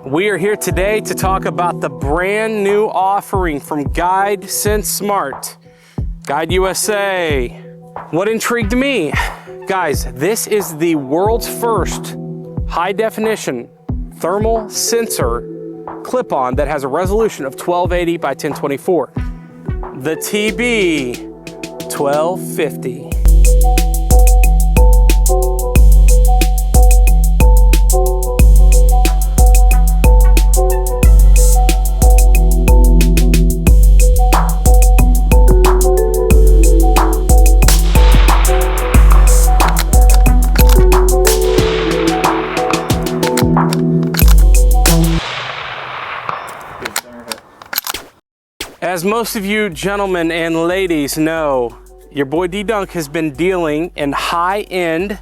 We are here today to talk about the brand new offering from Guide Sense Smart, Guide USA. What intrigued me? Guys, this is the world's first high definition thermal sensor clip-on that has a resolution of 1280 by 1024. The TB 1250. As most of you gentlemen and ladies know, your boy D-Dunk has been dealing in high end,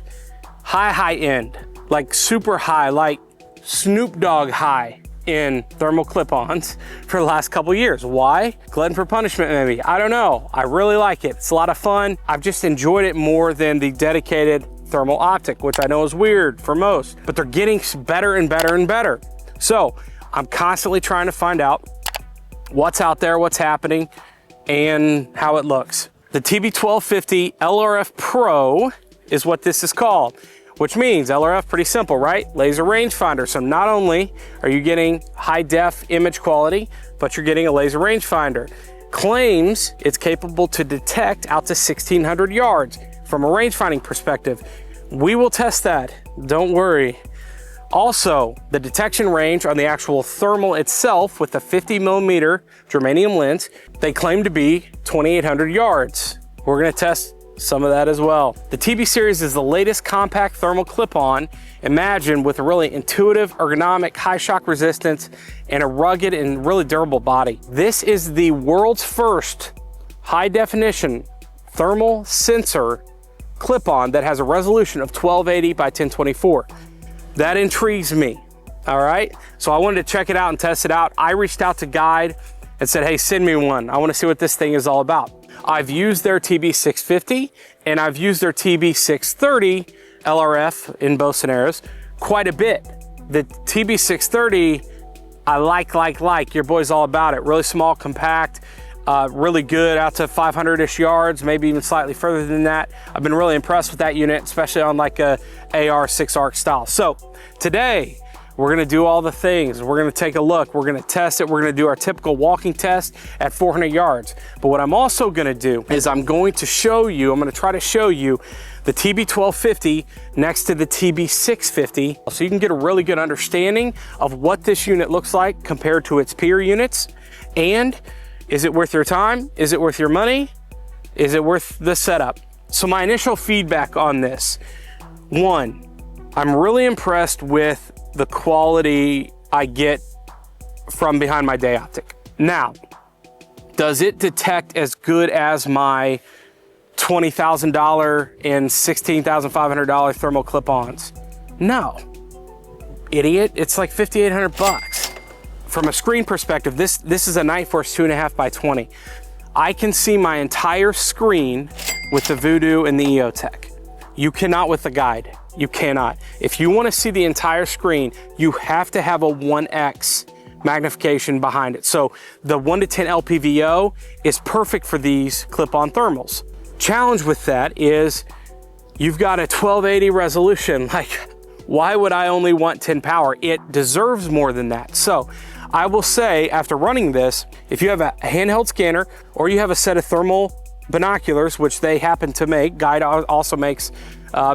like super high, like Snoop Dogg high in thermal clip-ons for the last couple years. Why? Glutton for punishment maybe, I don't know. I really like it, it's a lot of fun. I've just enjoyed it more than the dedicated thermal optic, which I know is weird for most, but they're getting better and better and better. So I'm constantly trying to find out what's out there, what's happening, and how it looks. The TB1250 LRF Pro is what this is called, which means LRF, pretty simple, right? Laser rangefinder. So not only are you getting high def image quality, but you're getting a laser rangefinder. Claims it's capable to detect out to 1,600 yards from a rangefinding perspective. We will test that, don't worry. Also, the detection range on the actual thermal itself with the 50mm germanium lens, they claim to be 2,800 yards. We're gonna test some of that as well. The TB series is the latest compact thermal clip-on, imagine with a really intuitive, ergonomic, high shock resistance, and a rugged and really durable body. This is the world's first high definition thermal sensor clip-on that has a resolution of 1280 by 1024. That intrigues me, all right? So I wanted to check it out and test it out. I reached out to Guide and said, hey, send me one. I wanna see what this thing is all about. I've used their TB650 and I've used their TB630 LRF in both scenarios quite a bit. The TB630, I like. Your boy's all about it. Really small, compact, really good out to 500-ish yards, maybe even slightly further than that. I've been really impressed with that unit, especially on like a AR 6-arc style. So today, we're gonna do all the things. We're gonna take a look, we're gonna test it, we're gonna do our typical walking test at 400 yards. But what I'm also gonna do is I'm gonna try to show you the TB1250 next to the TB650, so you can get a really good understanding of what this unit looks like compared to its peer units. And is it worth your time? Is it worth your money? Is it worth the setup? So my initial feedback on this, one, I'm really impressed with the quality I get from behind my day optic. Now, does it detect as good as my $20,000 and $16,500 thermal clip-ons? No, idiot, it's like 5,800 bucks. From a screen perspective, this is a Nightforce 2.5 by 20. I can see my entire screen with the Voodoo and the EOTech. You cannot with the Guide, you cannot. If you wanna see the entire screen, you have to have a 1x magnification behind it. So the 1:10 LPVO is perfect for these clip-on thermals. Challenge with that is you've got a 1280 resolution. Like, why would I only want 10 power? It deserves more than that. So I will say, after running this, if you have a handheld scanner or you have a set of thermal binoculars, which they happen to make, Guide also makes,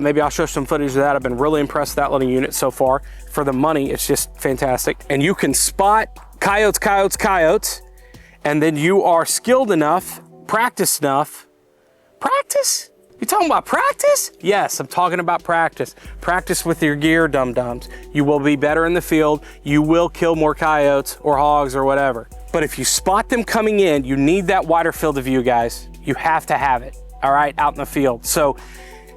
maybe I'll show some footage of that. I've been really impressed with that little unit so far. For the money, it's just fantastic. And you can spot coyotes, and then you are skilled enough, practiced enough. Practice? You talking about practice? Yes, I'm talking about practice. Practice with your gear, dum-dums. You will be better in the field. You will kill more coyotes or hogs or whatever. But if you spot them coming in, you need that wider field of view, guys. You have to have it, all right, out in the field. So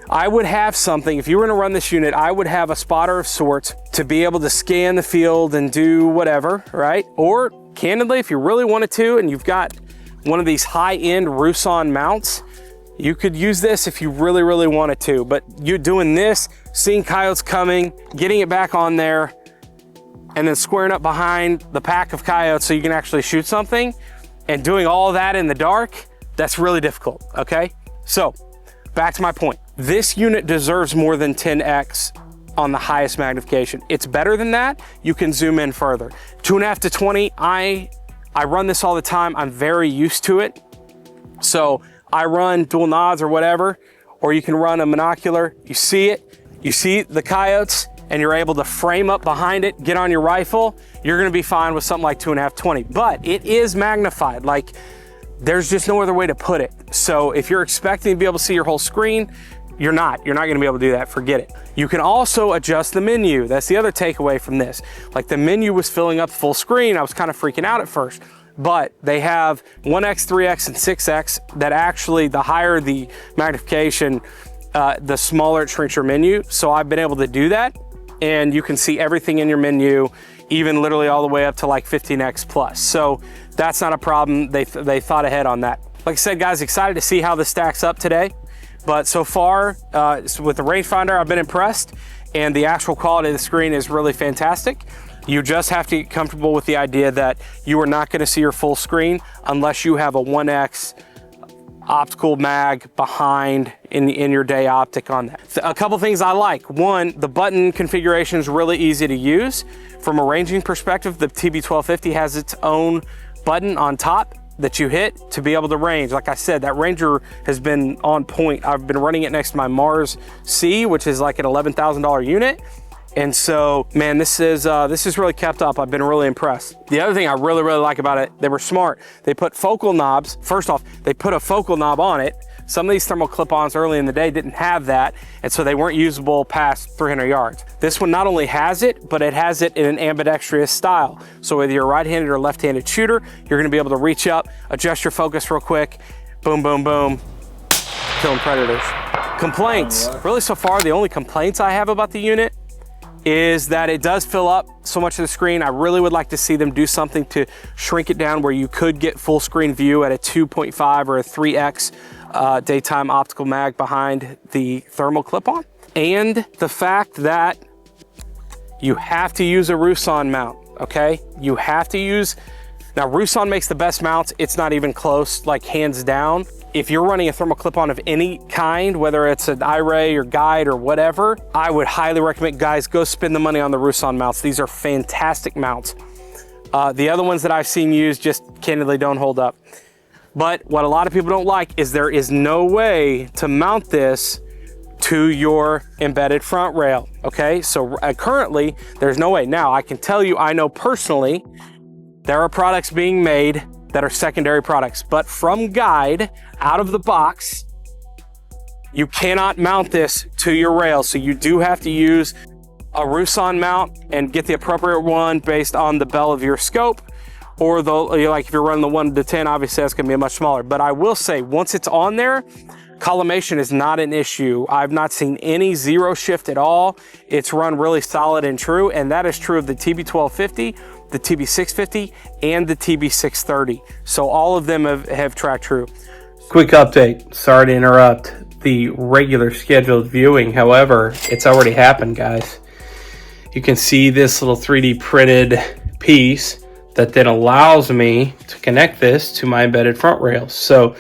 I would have something, if you were gonna run this unit, I would have a spotter of sorts to be able to scan the field and do whatever, right? Or candidly, if you really wanted to, and you've got one of these high-end Rusan mounts, you could use this if you really, really wanted to. But you're doing this, seeing coyotes coming, getting it back on there, and then squaring up behind the pack of coyotes so you can actually shoot something, and doing all of that in the dark, that's really difficult, okay? So, back to my point. This unit deserves more than 10x on the highest magnification. It's better than that. You can zoom in further. 2.5 to 20, I run this all the time. I'm very used to it. So I run dual nods or whatever, or you can run a monocular. You see it, you see the coyotes, and you're able to frame up behind it, get on your rifle, you're gonna be fine with something like 2.5 20. But it is magnified. Like, there's just no other way to put it. So if you're expecting to be able to see your whole screen, you're not gonna be able to do that, forget it. You can also adjust the menu. That's the other takeaway from this. Like, the menu was filling up full screen. I was kind of freaking out at first, but they have 1x, 3x, and 6x that actually, the higher the magnification, the smaller it shrinks your menu. So I've been able to do that, and you can see everything in your menu, even literally all the way up to like 15x plus. So that's not a problem. They thought ahead on that. Like I said, guys, excited to see how this stacks up today. But so far, with the rangefinder, I've been impressed, and the actual quality of the screen is really fantastic. You just have to get comfortable with the idea that you are not gonna see your full screen unless you have a 1x optical mag behind in your day optic on that. A couple things I like. One, the button configuration is really easy to use. From a ranging perspective, the TB1250 has its own button on top that you hit to be able to range. Like I said, that Ranger has been on point. I've been running it next to my Mars C, which is like an $11,000 unit. And so, man, this is really kept up. I've been really impressed. The other thing I really like about it, they were smart. They put focal knobs. First off, they put a focal knob on it. Some of these thermal clip-ons early in the day didn't have that, and so they weren't usable past 300 yards. This one not only has it, but it has it in an ambidextrous style. So whether you're a right-handed or left-handed shooter, you're gonna be able to reach up, adjust your focus real quick, boom, boom, boom, killing predators. Complaints. Really, so far, the only complaints I have about the unit is that it does fill up so much of the screen. I really would like to see them do something to shrink it down where you could get full screen view at a 2.5 or a 3x daytime optical mag behind the thermal clip-on. And the fact that you have to use a Rusan mount, okay? You have to use, now Rusan makes the best mounts. It's not even close, like hands down. If you're running a thermal clip-on of any kind, whether it's an iRay or Guide or whatever, I would highly recommend, guys, go spend the money on the Rusan mounts. These are fantastic mounts. The other ones that I've seen used just candidly don't hold up. But what a lot of people don't like is there is no way to mount this to your embedded front rail, okay? So currently, there's no way. Now, I can tell you, I know personally, there are products being made that are secondary products, but from Guide, out of the box, you cannot mount this to your rail. So you do have to use a Rusan mount and get the appropriate one based on the bell of your scope, or like if you're running the 1 to 10, obviously that's gonna be much smaller. But I will say, once it's on there, collimation is not an issue. I've not seen any zero shift at all. It's run really solid and true, and that is true of the TB1250, the TB650, and the TB630. So all of them have tracked true. Quick update, sorry to interrupt the regular scheduled viewing. However, it's already happened, guys. You can see this little 3D printed piece that then allows me to connect this to my embedded front rails. So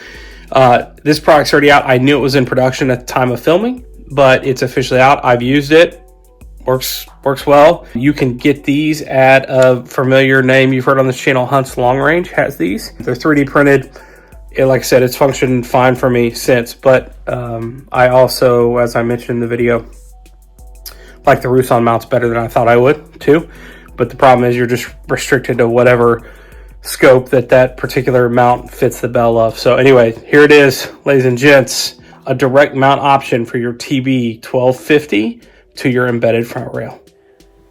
this product's already out. I knew it was in production at the time of filming, but it's officially out. I've used it. Works well. You can get these at a familiar name you've heard on this channel. Hunt's Long Range has these. They're 3D printed. Like I said, it's functioned fine for me since, but I also, as I mentioned in the video, like the Rusan mounts better than I thought I would too. But the problem is you're just restricted to whatever scope that particular mount fits the bell of. So anyway, here it is, ladies and gents, a direct mount option for your TB1250 to your embedded front rail.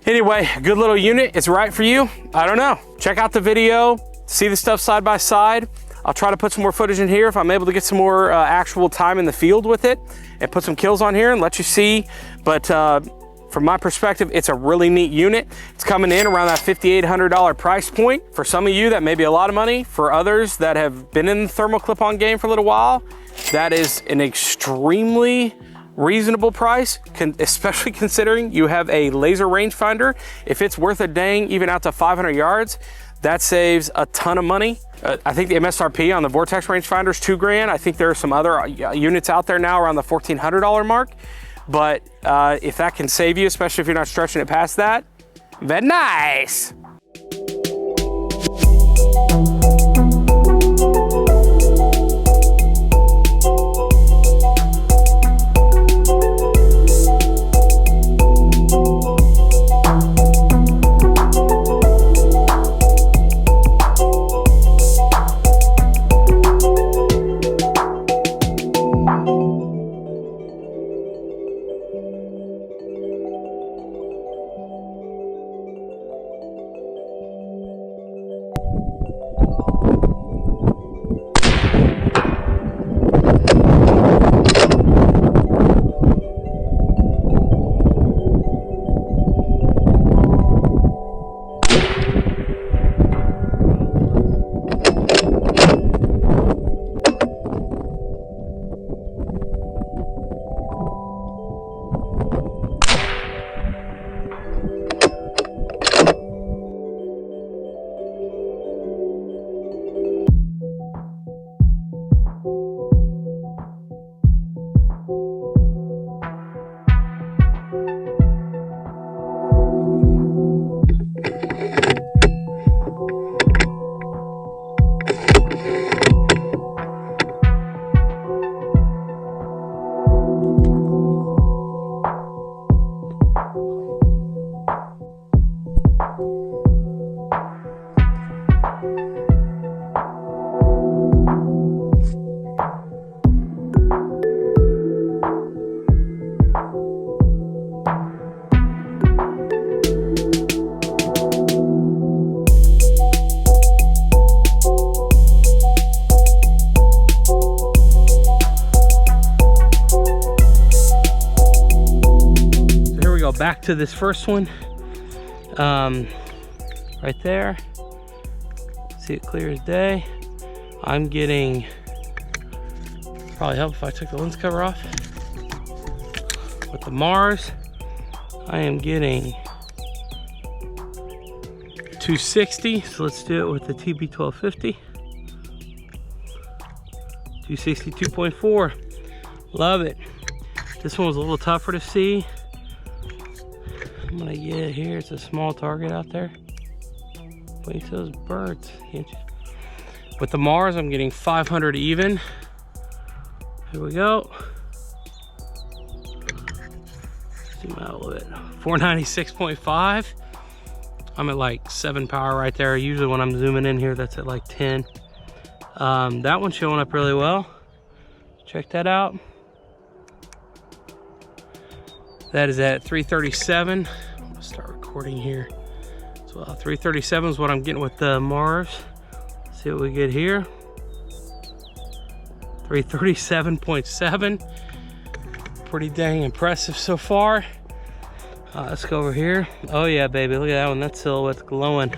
Anyway, good little unit. It's right for you. I don't know. Check out the video, see the stuff side by side. I'll try to put some more footage in here if I'm able to get some more actual time in the field with it and put some kills on here and let you see. But from my perspective, it's a really neat unit. It's coming in around that $5,800 price point. For some of you, that may be a lot of money. For others that have been in the thermal clip-on game for a little while, that is an extremely reasonable price, especially considering you have a laser rangefinder. If it's worth a dang, even out to 500 yards, that saves a ton of money. I think the MSRP on the Vortex rangefinder is $2,000. I think there are some other units out there now around the $1,400 mark. But if that can save you, especially if you're not stretching it past that, very nice. Back to this first one, right there. See it clear as day. I'm getting, probably help if I took the lens cover off. With the Mars, I am getting 260. So let's do it with the TB 1250. 262.4. Love it. This one was a little tougher to see. I'm gonna get here, it's a small target out there. Wait till those birds, can't you? With the Mars, I'm getting 500 even. Here we go. Zoom out a little bit. 496.5. I'm at like 7 power right there. Usually when I'm zooming in here, that's at like 10. That one's showing up really well. Check that out. That is at 337. I'm gonna start recording here as well. 337 is what I'm getting with the Mars. Let's see what we get here. 337.7. Pretty dang impressive so far. Let's go over here. Oh yeah, baby, look at that one. That silhouette's glowing.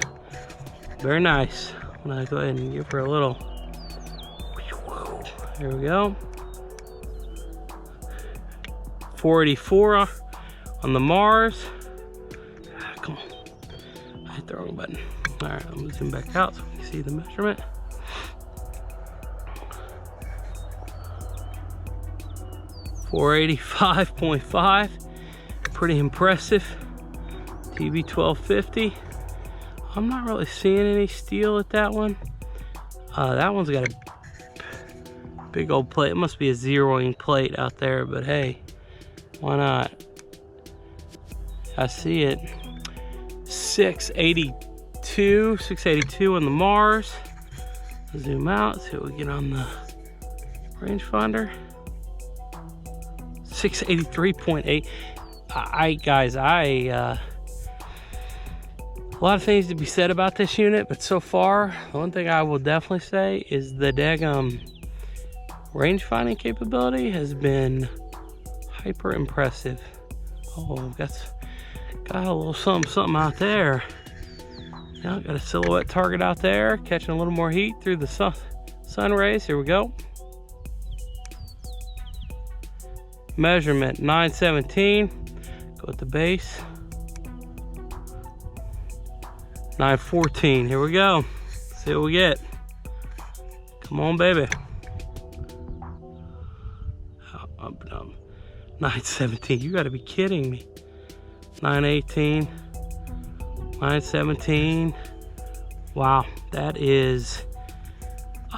Very nice. I'm gonna go ahead and give her a little. There we go. 484 on the Mars. Come on. I hit the wrong button. All right, I'm gonna zoom back out so we can see the measurement. .5. Pretty impressive. TB 1250. I'm not really seeing any steel at that one. That one's got a big old plate. It must be a zeroing plate out there, but hey, why not? I see it. 682 on the Mars. Zoom out, see what we get on the rangefinder. 683.8. Guys, a lot of things to be said about this unit, but so far, the one thing I will definitely say is the daggum range finding capability has been hyper impressive. Oh, got a little something out there. Now got a silhouette target out there, catching a little more heat through the sun rays. Here we go. measurement 917. Go with the base. 914. Here we go. See what we get. Come on, baby. 917. You got to be kidding me. 918. 917. Wow, that is.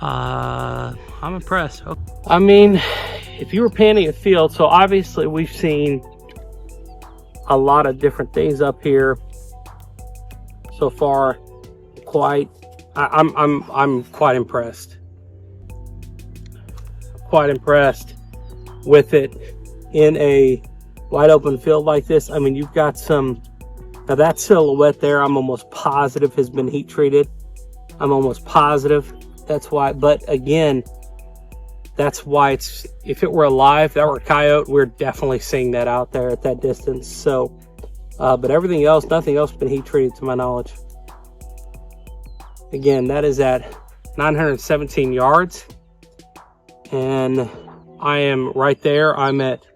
I'm impressed. I mean, if you were panning a field, so obviously we've seen a lot of different things up here so far. I'm quite impressed. Quite impressed with it in a wide open field like this. I mean, you've got some. Now that silhouette there, I'm almost positive has been heat treated. I'm almost positive. That's why, but again, that's why it's, if it were alive, that were a coyote, we're definitely seeing that out there at that distance. So, but everything else, nothing else been heat treated to my knowledge. Again, that is at 917 yards. And I am right there. I'm at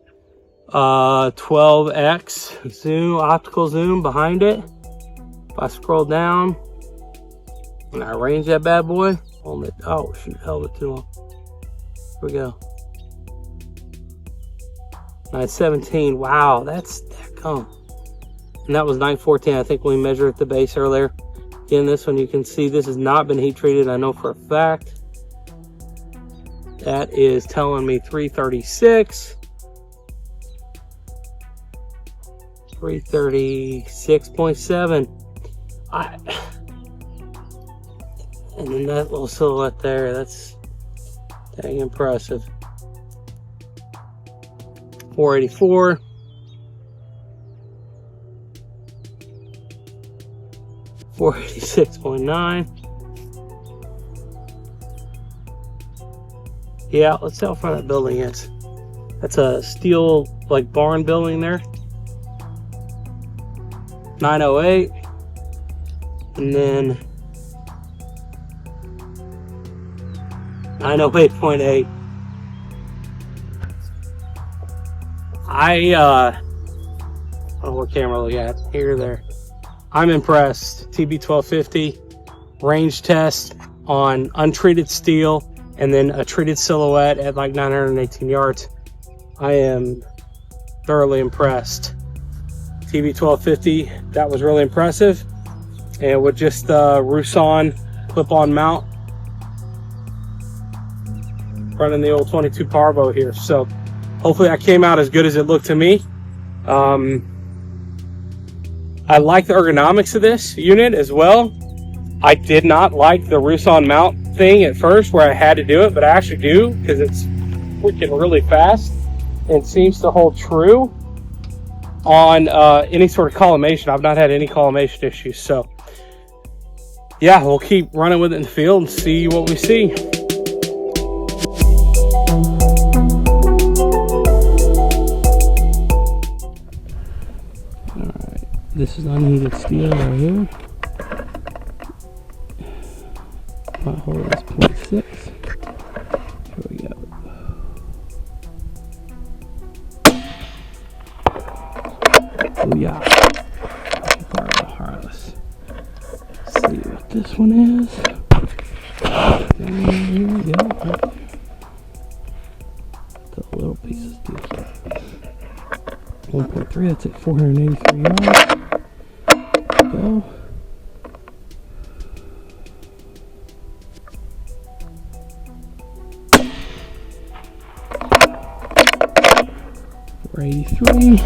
12x zoom, optical zoom behind it. If I scroll down and I range that bad boy, oh shoot, held it too long. Here we go. 917. Wow, that's that come. And that was 914. I think we measured at the base earlier. Again, this one you can see this has not been heat treated. I know for a fact. That is telling me 336. 336.7. And then that little silhouette there, that's dang impressive. 484. 486.9. Yeah, let's see how far that building is. That's a steel like barn building there. 908. And then 908.8. I don't know what camera look at, here or there. I'm impressed. TB1250 range test on untreated steel and then a treated silhouette at like 918 yards. I am thoroughly impressed. TB1250, that was really impressive. And with just Rusan clip-on mount, running the old 22 Parvo here. So hopefully that came out as good as it looked to me. I like the ergonomics of this unit as well. I did not like the Rusan mount thing at first where I had to do it, but I actually do because it's freaking really fast and seems to hold true on any sort of collimation. I've not had any collimation issues. So yeah, we'll keep running with it in the field and see what we see. This is unheated steel right here. My hole is 0.6. Here we go. Oh yeah. Part of the harness. Let's see what this one is. Here we go. The little piece of steel. 1.3. That's at 483 yards. Go. For 83.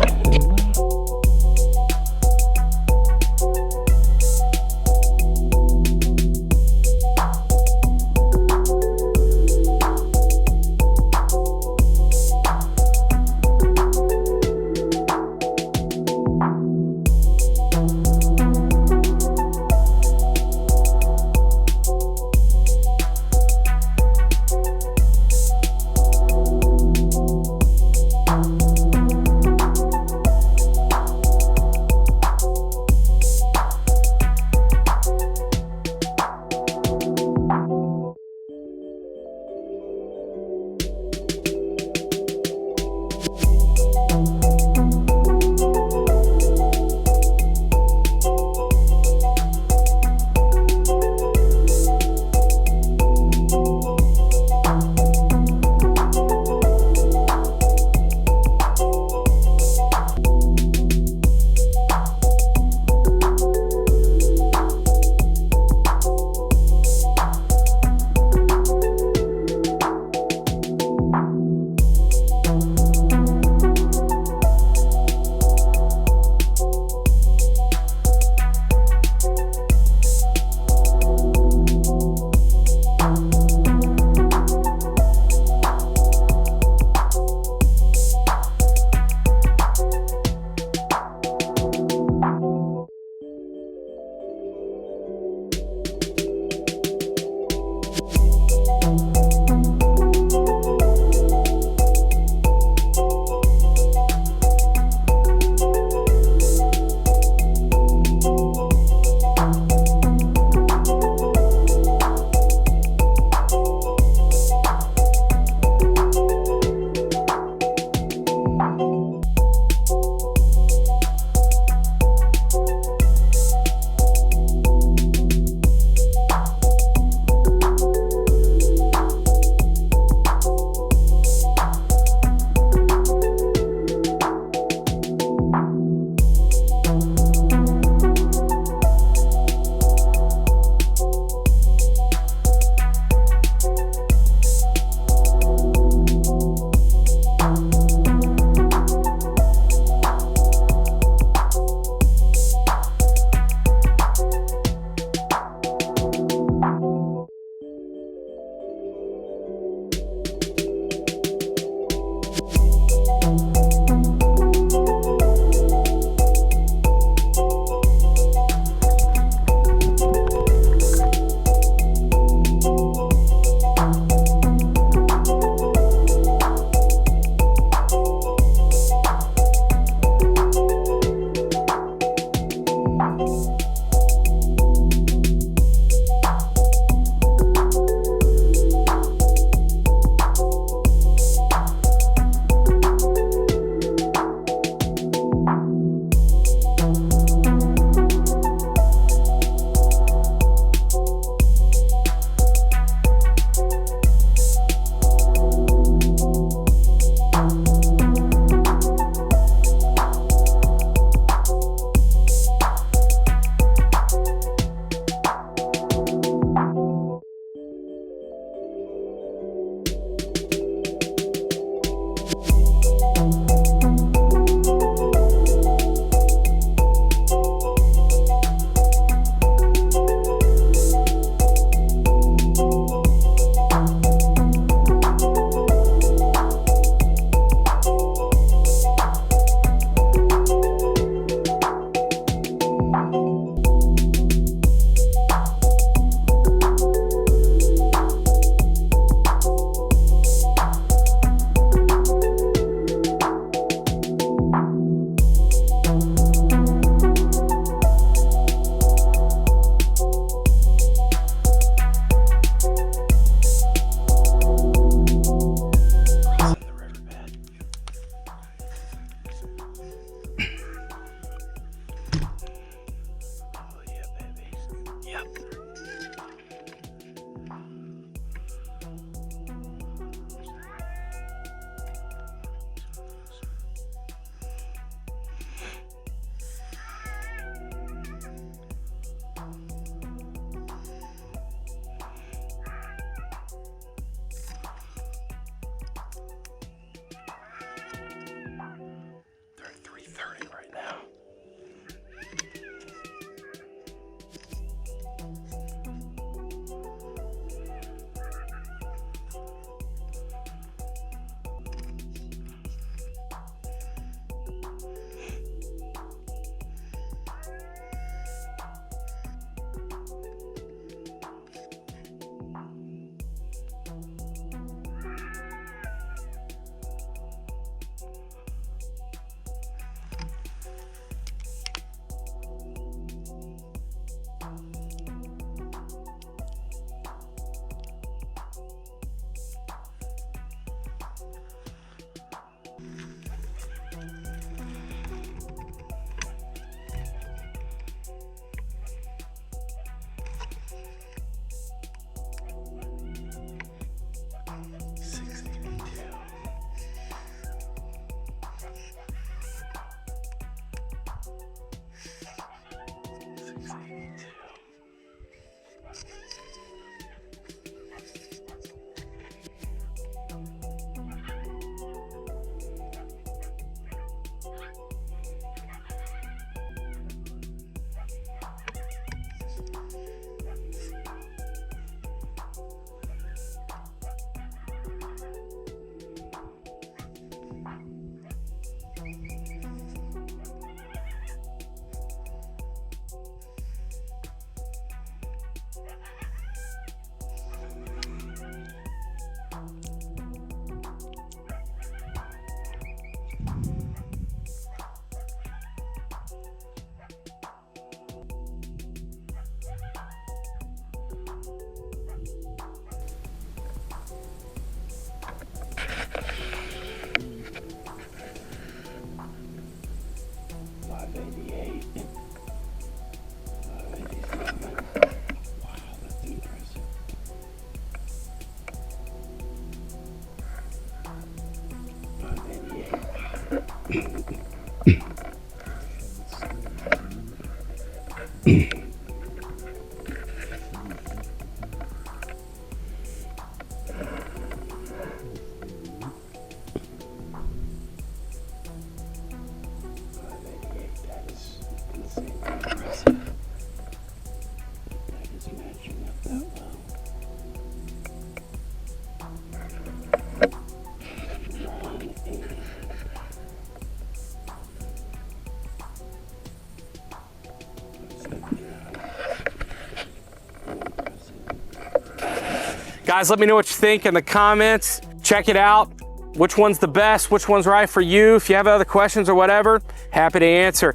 Guys, let me know what you think in the comments. Check it out. Which one's the best? Which one's right for you? If you have other questions or whatever, happy to answer.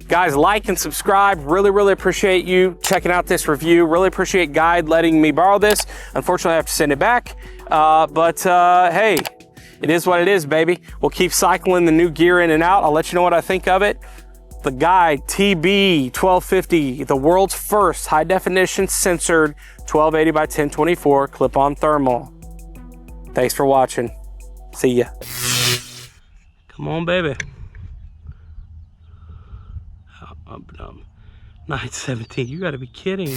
Guys, like and subscribe. Really appreciate you checking out this review. Really appreciate Guide letting me borrow this. Unfortunately, I have to send it back. Hey, it is what it is, baby. We'll keep cycling the new gear in and out. I'll let you know what I think of it. The Guide TB1250, the world's first high definition censored 1280 by 1024 clip-on thermal. Thanks for watching. See ya. Come on, baby. 917, you gotta be kidding.